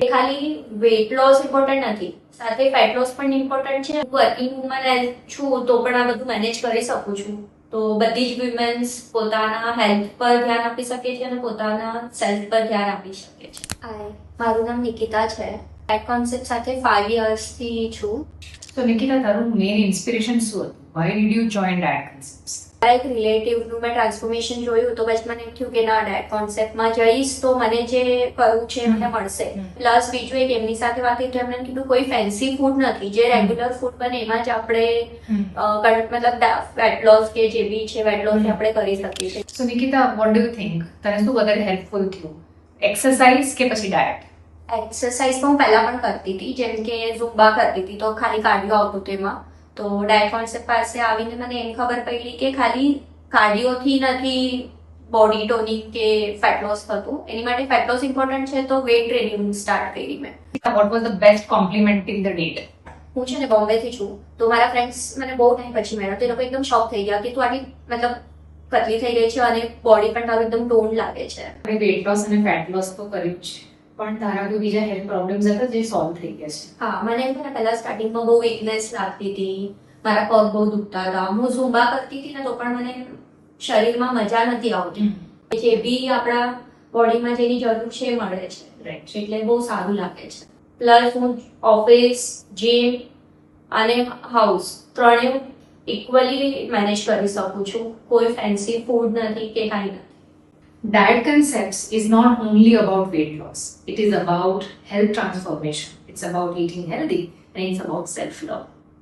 ખાલી weight loss important નથી, સાથે ફેટ લોસ પણ ઇમ્પોર્ટન્ટ છે. વર્કિંગ વુમન છું તો પણ આ બધું મેનેજ કરી શકું છું. તો બધી જ વિમેન્સ પોતાના હેલ્થ પર ધ્યાન આપી શકે છે અને પોતાના સેલ્ફ પર ધ્યાન આપી શકે છે. હાય, મારું નામ નિકિતા છે. ડાયટ કોન્સેપ્ટ સાથે 5 યર્સથી છું. તો નિકિતા, તારું મેઇન ઇન્સ્પિરેશન શું હતું? Why did you join Diet Concepts? એક રિલેટિવનું મેં ટ્રાન્સફોર્મેશન જોયું તો પછી મને એમ થયું કે ના, ડાયટ કોન્સેપ્ટમાં જઈશ તો મને જે કરવું છે મને મળશે. પ્લસ બીજું એક એમની સાથે વાત થઈ તો એમણે કીધું કોઈ ફેન્સી ફૂડ નથી, જે રેગ્યુલર ફૂડ બને એમાં જ આપણે મતલબ ફેટ લોસ કે જે બી છે વેટ લોસ આપણે કરી શકીએ છીએ. So Nikita, what do you think? તને શું વધારે હેલ્પફુલ થયું, એક્સરસાઇઝ કે પછી ડાયટ? એક્સરસાઇઝ તો હું પહેલા પણ કરતી હતી, જેમ કે ઝુમ્બા કરતી હતી તો ખાલી કાર્ડિયો આવતું હતું એમાં. તો ડાયટ કોન્સેપ્ટ પાસે આવીને મને એમ ખબર પડી કે ખાલી કાર્ડિયોથી નથી બોડી ટોનિંગ કે ફેટ લોસ થતું, એની માટે ફેટ લોસ ઇમ્પોર્ટન્ટ છે. તો વેટ ટ્રેનિંગ સ્ટાર્ટ કરી મેં. What was the best compliment till the date? હું છે ને બોમ્બેથી છું, તો મારા ફ્રેન્ડ્સ મને બહુ ટાઈમ પછી મળ્યા તો એ લોકો એકદમ શોક થઈ ગયા કે તું આટલી મતલબ પતલી થઈ ગઈ છે અને બોડી પણ તારું એકદમ ટોન લાગે છે. આપણે વેટ લોસ અને ફેટ લોસ તો કર્યું છે, પણ તારા તો બીજા હેલ્થ પ્રોબ્લેમ્સ હતા જે સોલ્વ થઈ ગયા છે. હા, મને એમ ને પહેલા સ્ટાર્ટિંગમાં બહુ વીકનેસ લાગતી હતી, મારા પગ બહુ દુખતા હતા. હું ઝુમ્બા કરતી હતી ને તો પણ મને શરીરમાં મજા નથી આવતી. જે બી આપણા બોડીમાં જેની જરૂર છે એ મળે છે, રાઈટ? એટલે બહુ સારું લાગે છે. પ્લસ હું ઓફિસ, જીમ અને હાઉસ ત્રણેય ઇક્વલી મેનેજ કરી શકું છું. કોઈ ફેન્સી ફૂડ નથી કે કાંઈ નથી. Diet Concepts is not only about weight loss. It is about health transformation. It's about eating healthy and it's about self-love.